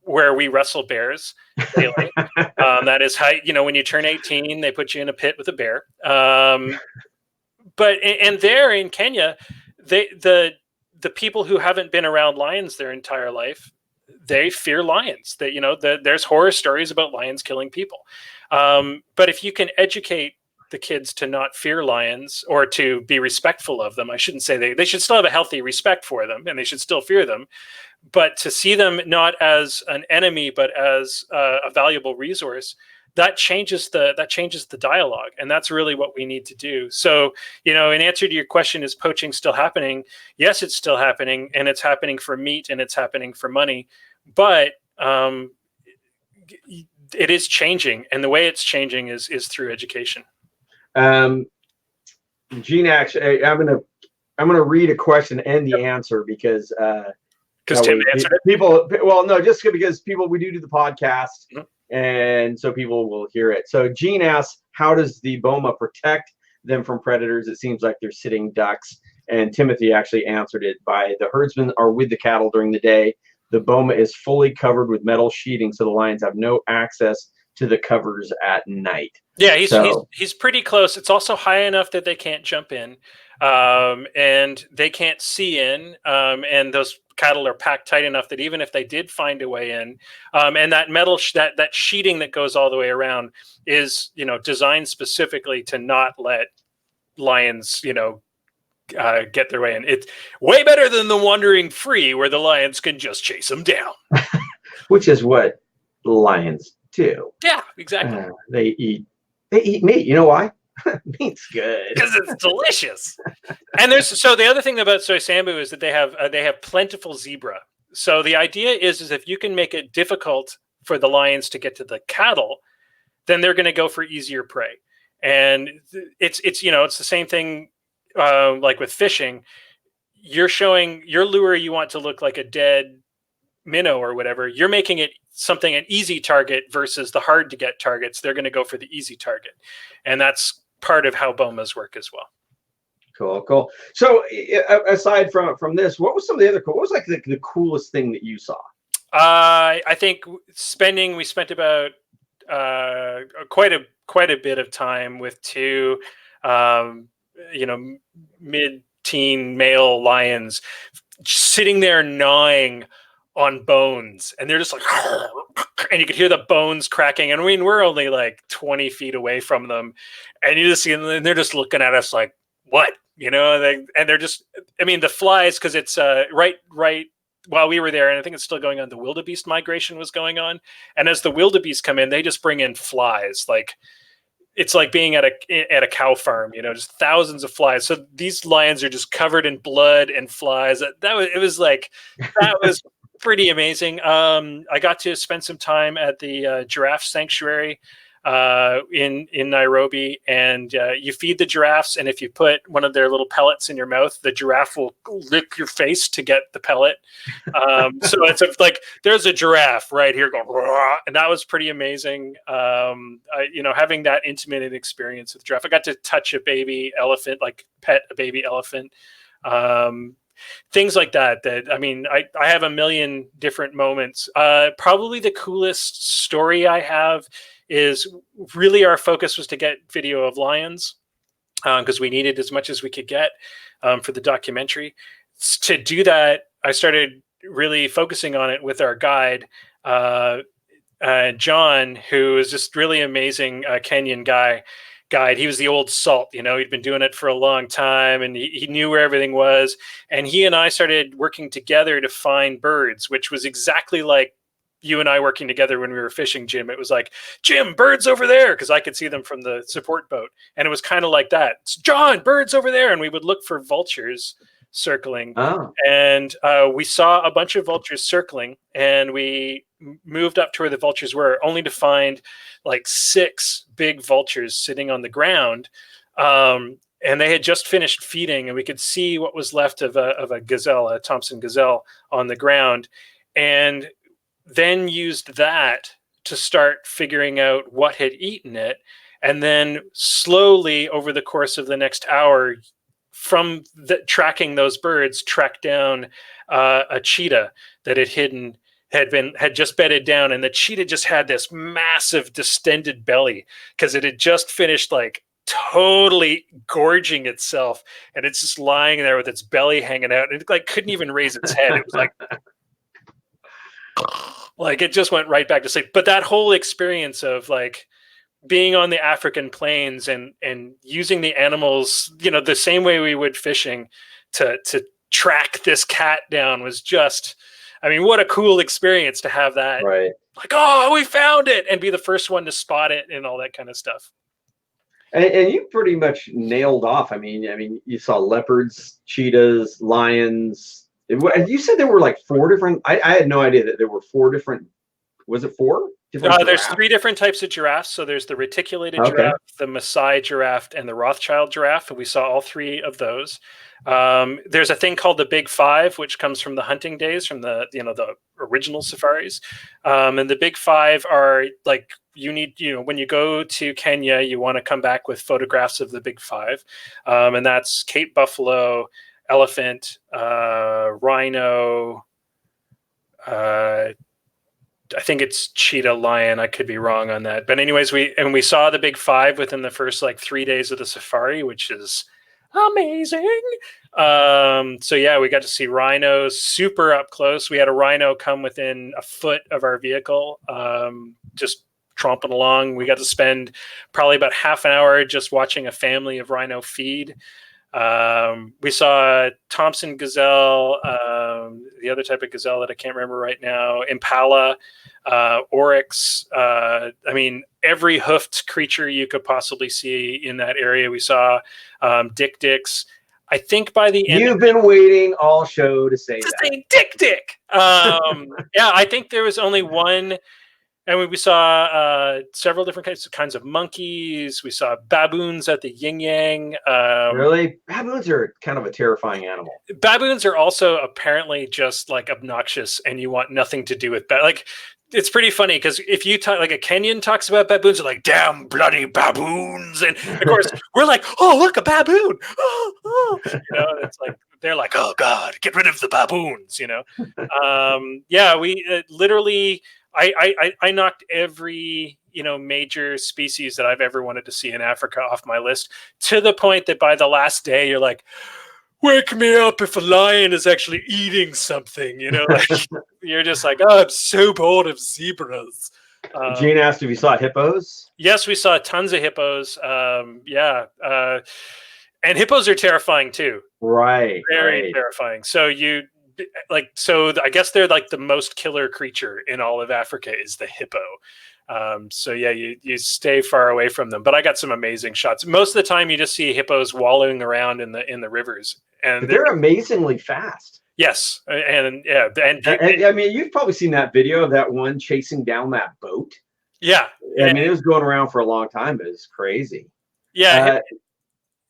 where we wrestle bears daily. That is how, when you turn 18, they put you in a pit with a bear. But there in Kenya, the people who haven't been around lions their entire life, they fear lions. There's horror stories about lions killing people. But if you can educate the kids to not fear lions or to be respectful of them, I shouldn't say they should still have a healthy respect for them, and they should still fear them, but to see them not as an enemy, but as a valuable resource, that changes the dialogue. And that's really what we need to do. So, in answer to your question, is poaching still happening? Yes, it's still happening, and it's happening for meat and it's happening for money, but it is changing. And the way it's changing is through education. Gene, actually, I'm gonna read a question and the answer because Tim answered it. People, well, no, just because we do the podcast, and so people will hear it. So Gene asks, how does the Boma protect them from predators? It seems like they're sitting ducks. And Timothy actually answered it by, the herdsmen are with the cattle during the day. The Boma is fully covered with metal sheeting, so the lions have no access to the covers at night. Yeah, he's pretty close. It's also high enough that they can't jump in, and they can't see in, and those cattle are packed tight enough that even if they did find a way in, and that metal that sheeting that goes all the way around is designed specifically to not let lions get their way in. It's way better than the wandering free, where the lions can just chase them down. which is what lions do. Yeah, exactly. They eat meat. You know why? Meat's good because it's delicious. And so the other thing about soy sambu is that they have plentiful zebra. So the idea is if you can make it difficult for the lions to get to the cattle, then they're going to go for easier prey. And it's the same thing like with fishing. You're showing your lure you want to look like a dead minnow or whatever. You're making it something an easy target versus the hard to get targets. They're going to go for the easy target, and that's part of how Bomas work as well. Cool. So aside from this, what was some of the other what was like the coolest thing that you saw? I think we spent about quite a bit of time with two mid-teen male lions sitting there gnawing on bones, and they're just like and you could hear the bones cracking, and I mean we're only like 20 feet away from them, and you just see them, and they're just looking at us like, what, they're just, I mean, the flies, because it's right while we were there, and I think it's still going on, the wildebeest migration was going on, and as the wildebeest come in, they just bring in flies. Like, it's like being at a cow farm, just thousands of flies. So these lions are just covered in blood and flies. That was pretty amazing. I got to spend some time at the giraffe sanctuary in Nairobi, and you feed the giraffes, and if you put one of their little pellets in your mouth, the giraffe will lick your face to get the pellet. So it's like there's a giraffe right here going, rah, and that was pretty amazing. Having that intimate experience with giraffe. I got to touch a baby elephant, like pet a baby elephant. Things like that I mean, I have a million different moments. Probably the coolest story I have is really our focus was to get video of lions because we needed as much as we could get for the documentary. To do that, I started really focusing on it with our guide, John, who is just really amazing Kenyan guide. He was the old salt, he'd been doing it for a long time, and he knew where everything was. And he and I started working together to find birds, which was exactly like you and I working together when we were fishing, Jim. It was like, Jim, birds over there, because I could see them from the support boat. And it was kind of like that. John, birds over there. And we would look for vultures circling. Oh. And we saw a bunch of vultures circling, and we moved up to where the vultures were, only to find like 6 big vultures sitting on the ground. And they had just finished feeding, and we could see what was left of a gazelle, a Thompson gazelle, on the ground. And then used that to start figuring out what had eaten it. And then slowly over the course of the next hour, from tracking those birds, tracked down a cheetah that had just bedded down. And the cheetah just had this massive distended belly because it had just finished like totally gorging itself. And it's just lying there with its belly hanging out. And it like couldn't even raise its head. It was like it just went right back to sleep. But that whole experience of like being on the African plains and using the animals, the same way we would fishing to track this cat down was just, I mean, what a cool experience to have that. Right. Like, oh, we found it, and be the first one to spot it and all that kind of stuff. And you pretty much nailed off. I mean, you saw leopards, cheetahs, lions. You said there were like 4 different. I had no idea that there were 4 different. Was it 4? There's 3 different types of giraffes. So there's the reticulated giraffe, the Maasai giraffe, and the Rothschild giraffe. And we saw all 3 of those. There's a thing called the Big 5, which comes from the hunting days, from the original safaris. And the Big 5 are like, you need, when you go to Kenya, you want to come back with photographs of the Big 5. And that's Cape buffalo, elephant, rhino, I think it's cheetah, lion. I could be wrong on that. But anyways, we saw the Big 5 within the first like 3 days of the safari, which is amazing. So yeah, we got to see rhinos super up close. We had a rhino come within a foot of our vehicle, just tromping along. We got to spend probably about half an hour just watching a family of rhino feed. We saw Thompson gazelle, the other type of gazelle that I can't remember right now, impala, oryx. I mean, every hoofed creature you could possibly see in that area. We saw dick-dicks. I think by the end, you've been waiting all show to say that. Say dick. Yeah, I think there was only one. And we saw several different kinds of monkeys. We saw baboons at the yin yang. Really? Baboons are kind of a terrifying animal. Baboons are also apparently just like obnoxious, and you want nothing to do with like. It's pretty funny because if you talk, like a Kenyan talks about baboons, they're like, damn bloody baboons. And of course, we're like, oh, look, a baboon. Oh. You know, it's like, they're like, oh, God, get rid of the baboons, you know? Yeah, we literally, I knocked every, major species that I've ever wanted to see in Africa off my list, to the point that by the last day, you're like, wake me up if a lion is actually eating something, like you're just like, oh, I'm so bored of zebras. Gene asked if you saw hippos. Yes, we saw tons of hippos. Yeah. And hippos are terrifying too. Right. Very terrifying. So I guess they're like the most killer creature in all of Africa is the hippo. So yeah, you stay far away from them. But I got some amazing shots. Most of the time, you just see hippos wallowing around in the rivers, and they're amazingly fast. Yes, and yeah, and I mean, you've probably seen that video of that one chasing down that boat. Yeah, I mean, it was going around for a long time. It was crazy. Yeah,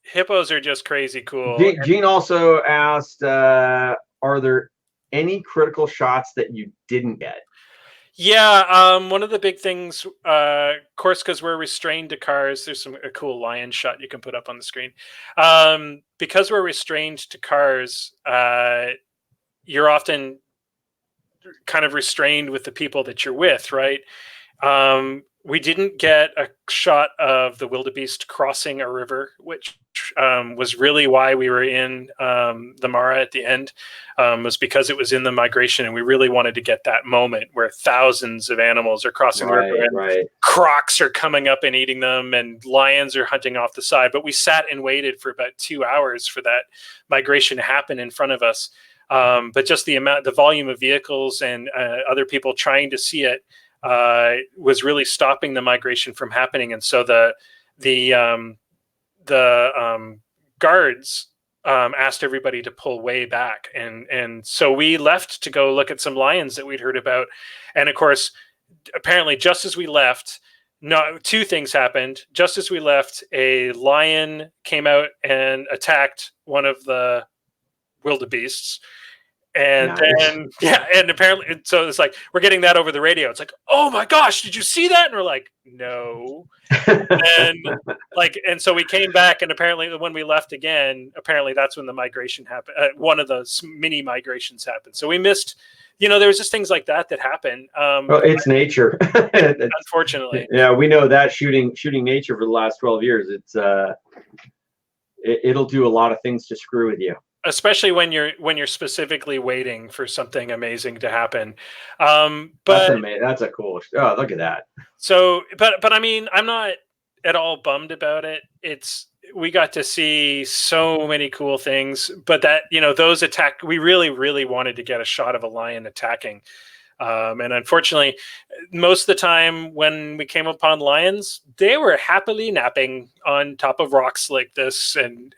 hippos are just crazy cool. Gene also asked, "Are there any critical shots that you didn't get?" Yeah, one of the big things, of course, because we're restrained to cars, there's a cool lion shot you can put up on the screen. Because we're restrained to cars, you're often kind of restrained with the people that you're with, right? We didn't get a shot of the wildebeest crossing a river, which was really why we were in the Mara at the end, was because it was in the migration, and we really wanted to get that moment where thousands of animals are crossing the river, and crocs are coming up and eating them, and lions are hunting off the side. But we sat and waited for about 2 hours for that migration to happen in front of us. But just the volume of vehicles and other people trying to see it was really stopping the migration from happening. And so the guards asked everybody to pull way back, and so we left to go look at some lions that we'd heard about. And of course, apparently, just as we left, two things happened. Just as we left, a lion came out and attacked one of the wildebeests. And then, and apparently, so it's like, we're getting that over the radio. It's like, oh my gosh, did you see that? And we're like, no. And so we came back, and apparently when we left again, apparently that's when the migration happened. One of the mini migrations happened. So we missed, there was just things like that happen. Well, it's nature. Unfortunately. Yeah, we know that shooting nature for the last 12 years, it'll do a lot of things to screw with you. Especially when you're specifically waiting for something amazing to happen. But that's a cool. Oh, look at that. So, but I mean, I'm not at all bummed about it. We got to see so many cool things, but that, those we really, really wanted to get a shot of a lion attacking. And unfortunately, most of the time when we came upon lions, they were happily napping on top of rocks like this. And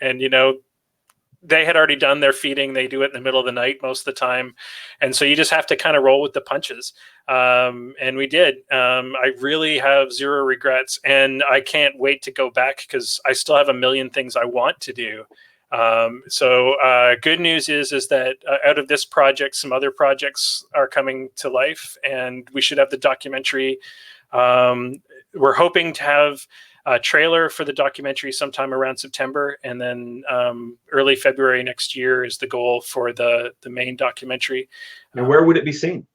they had already done their feeding. They do it in the middle of the night most of the time. And so you just have to kind of roll with the punches. And we did. I really have zero regrets, and I can't wait to go back because I still have a million things I want to do. So good news is that out of this project, some other projects are coming to life, and we should have the documentary. We're hoping to have a trailer for the documentary sometime around September, and then early February next year is the goal for the main documentary. And where would it be seen?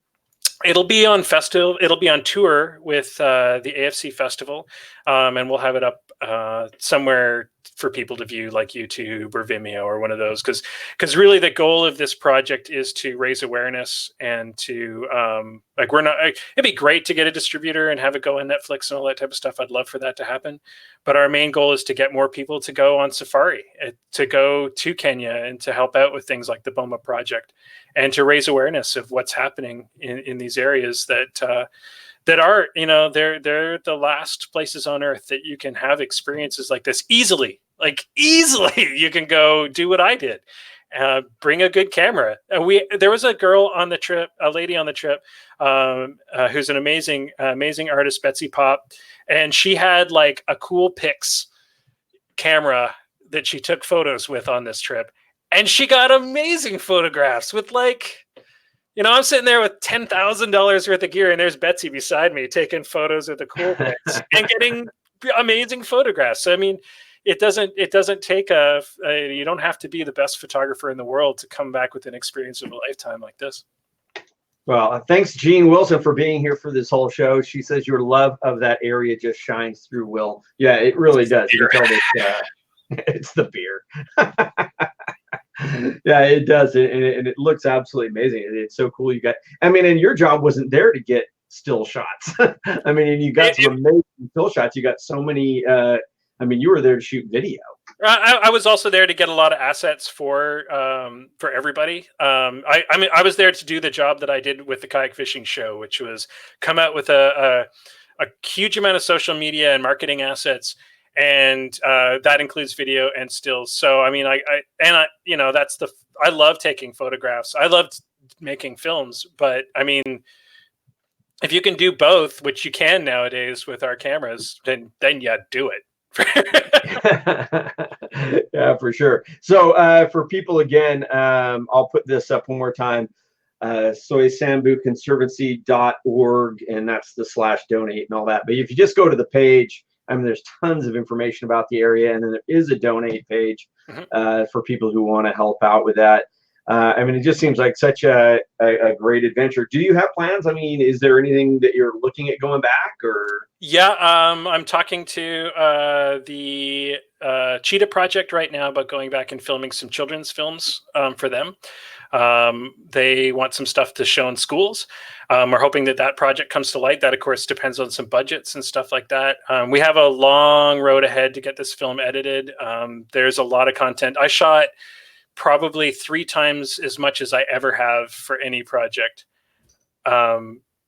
It'll be on festival. It'll be on tour with the AFC Festival, and we'll have it up somewhere for people to view, like YouTube or Vimeo or one of those. Because really the goal of this project is to raise awareness and to like we're not. It'd be great to get a distributor and have it go on Netflix and all that type of stuff. I'd love for that to happen. But our main goal is to get more people to go on safari, to go to Kenya and to help out with things like the Boma project, and to raise awareness of what's happening in these areas that that are, you know, they're the last places on earth that you can have experiences like this easily. Like easily, you can go do what I did. Bring a good camera. There was a girl on the trip, a lady on the trip, who's an amazing artist, Betsy Pop, and she had like a cool Pix camera that she took photos with on this trip, and she got amazing photographs with like, you know, I'm sitting there with $10,000 worth of gear, and there's Betsy beside me taking photos with the cool Pix and getting amazing photographs. So, I mean, it doesn't take you don't have to be the best photographer in the world to come back with an experience of a lifetime like this. Well, thanks, Jean Wilson, for being here for this whole show. She says your love of that area just shines through, Will. Yeah, it really does. You can tell that, it's the beer. Yeah, it does. And it looks absolutely amazing. It's so cool. I mean, and your job wasn't there to get still shots. I mean, and you got some amazing still shots. You got so many, I mean, you were there to shoot video. I was also there to get a lot of assets for everybody. I mean, I was there to do the job that I did with the Kayak Fishing Show, which was come out with a huge amount of social media and marketing assets, and that includes video and stills. So, I mean, I you know, I love taking photographs. I loved making films, but I mean, if you can do both, which you can nowadays with our cameras, then yeah, do it. Yeah, for sure. So for people, again, I'll put this up one more time, soysambuconservancy.org, and that's the /donate and all that. But if you just go to the page, I mean, there's tons of information about the area, and then there is a donate page for people who want to help out with that. I mean, it just seems like such a great adventure. Do you have plans? I mean, is there anything that you're looking at going back, or? Yeah, I'm talking to the Cheetah Project right now about going back and filming some children's films for them. They want some stuff to show in schools. We're hoping that project comes to light. That, of course, depends on some budgets and stuff like that. We have a long road ahead to get this film edited. There's a lot of content. I shot probably 3 times as much as I ever have for any project. A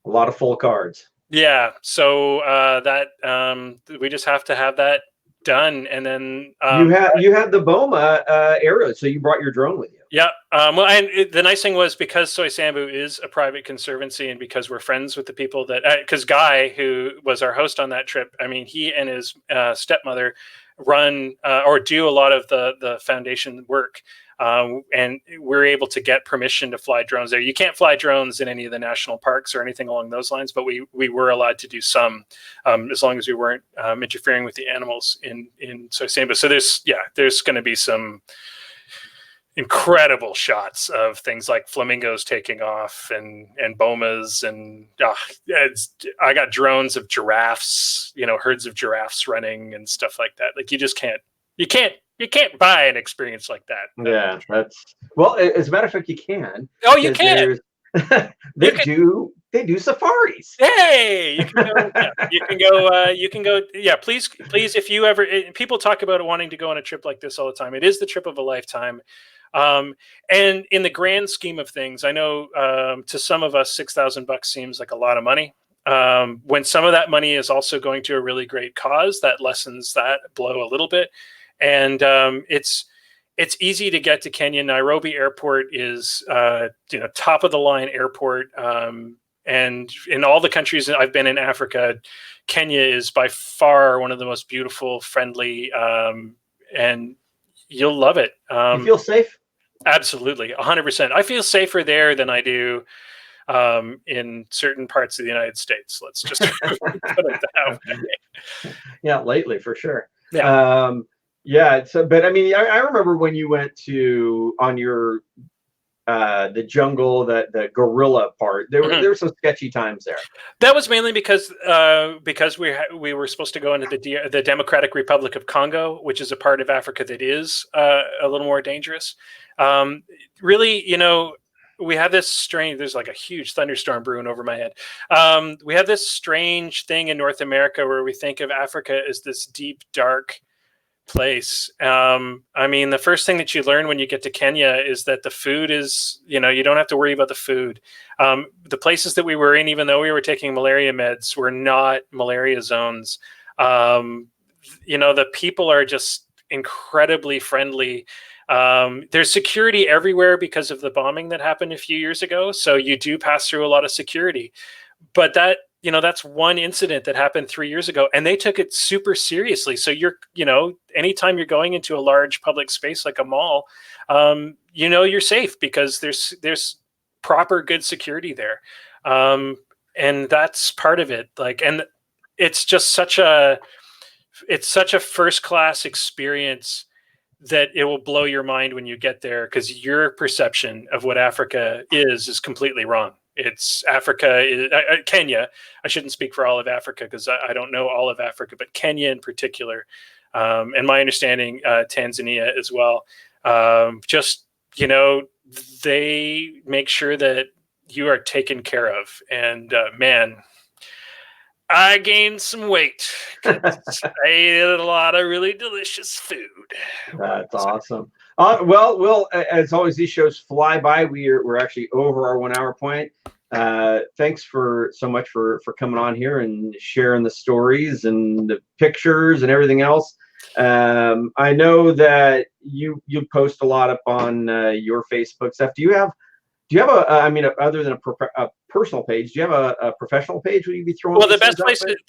lot of full cards. Yeah, so that we just have to have that done, and then you had the Boma area, so you brought your drone with you. Yeah, well, and the nice thing was, because Soy Sambu is a private conservancy, and because we're friends with the people that, because Guy, who was our host on that trip, I mean, he and his stepmother run or do a lot of the foundation work. And we're able to get permission to fly drones there. You can't fly drones in any of the national parks or anything along those lines, but we were allowed to do some, as long as we weren't interfering with the animals in Soy Sambu. So there's going to be some incredible shots of things like flamingos taking off and bomas, and I got drones of giraffes, you know, herds of giraffes running and stuff like that. Like, you can't buy an experience like that. Yeah, well, as a matter of fact, you can. Oh, you can. They do safaris. Hey, you can go. You can go. Yeah, please, if you ever, people talk about wanting to go on a trip like this all the time. It is the trip of a lifetime. And in the grand scheme of things, I know to some of us, $6,000 seems like a lot of money. When some of that money is also going to a really great cause, that lessens that blow a little bit. And it's easy to get to Kenya. Nairobi Airport is top of the line airport. And in all the countries that I've been in Africa, Kenya is by far one of the most beautiful, friendly, and you'll love it. You feel safe? Absolutely, 100%. I feel safer there than I do in certain parts of the United States. Let's just put it that way. Yeah, lately for sure. Yeah. Yeah. So, but I mean, I remember when you went on your the jungle, the gorilla part. There were some sketchy times there. That was mainly because we were supposed to go into the Democratic Republic of Congo, which is a part of Africa that is a little more dangerous. Really, you know, we have this strange. There's like a huge thunderstorm brewing over my head. We have this strange thing in North America where we think of Africa as this deep, dark place. I mean, the first thing that you learn when you get to Kenya is that the food is, you know, you don't have to worry about the food. The places that we were in, even though we were taking malaria meds, were not malaria zones. You know, the people are just incredibly friendly. There's security everywhere because of the bombing that happened a few years ago. So you do pass through a lot of security, but that, you know, that's one incident that happened 3 years ago and they took it super seriously. So you're, you know, anytime you're going into a large public space like a mall, you know, you're safe because there's proper good security there. And that's part of it. Like, and it's just such a first class experience that it will blow your mind when you get there, because your perception of what Africa is completely wrong. It's Kenya. I shouldn't speak for all of Africa because I don't know all of Africa, but Kenya in particular, and my understanding, Tanzania as well. Just, you know, they make sure that you are taken care of. And man, I gained some weight. I ate a lot of really delicious food. That's awesome. Well, as always, these shows fly by. We're actually over our 1 hour point. Thanks so much for coming on here and sharing the stories and the pictures and everything else. I know that you post a lot up on your Facebook stuff. Do you have I mean, other than a personal page, do you have a professional page where you be throwing? Well, the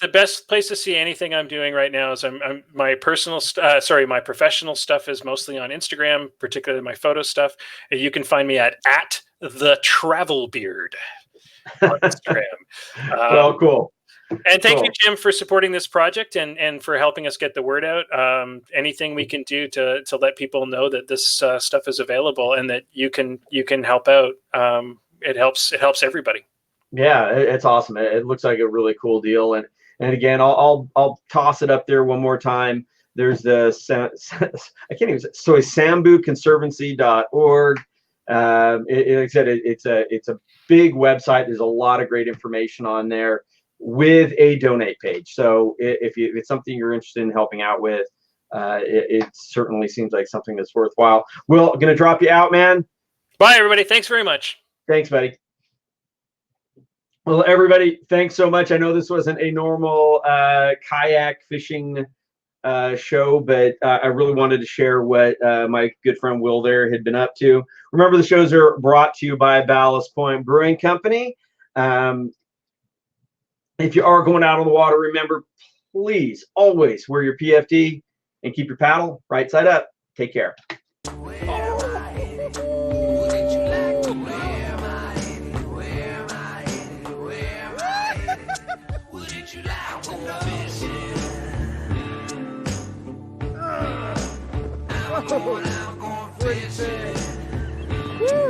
best place to see anything I'm doing right now is my professional stuff is mostly on Instagram, particularly my photo stuff. You can find me at the Travel Beard on Instagram. Well, cool. And thank you, Jim, for supporting this project and for helping us get the word out. Anything we can do to let people know that this stuff is available and that you can help out, it helps everybody. Yeah, it's awesome. It looks like a really cool deal. And again, I'll toss it up there one more time. There's the I can't even say, so it's sambuconservancy.org. Like I said, it's a big website. There's a lot of great information on there, with a donate page. So if it's something you're interested in helping out with, it certainly seems like something that's worthwhile. Will, going to drop you out, man. Bye, everybody. Thanks very much. Thanks, buddy. Well, everybody, thanks so much. I know this wasn't a normal kayak fishing show, but I really wanted to share what my good friend Will there had been up to. Remember, the shows are brought to you by Ballast Point Brewing Company. If you are going out on the water, remember, please always wear your PFD and keep your paddle right side up. Take care. Woo!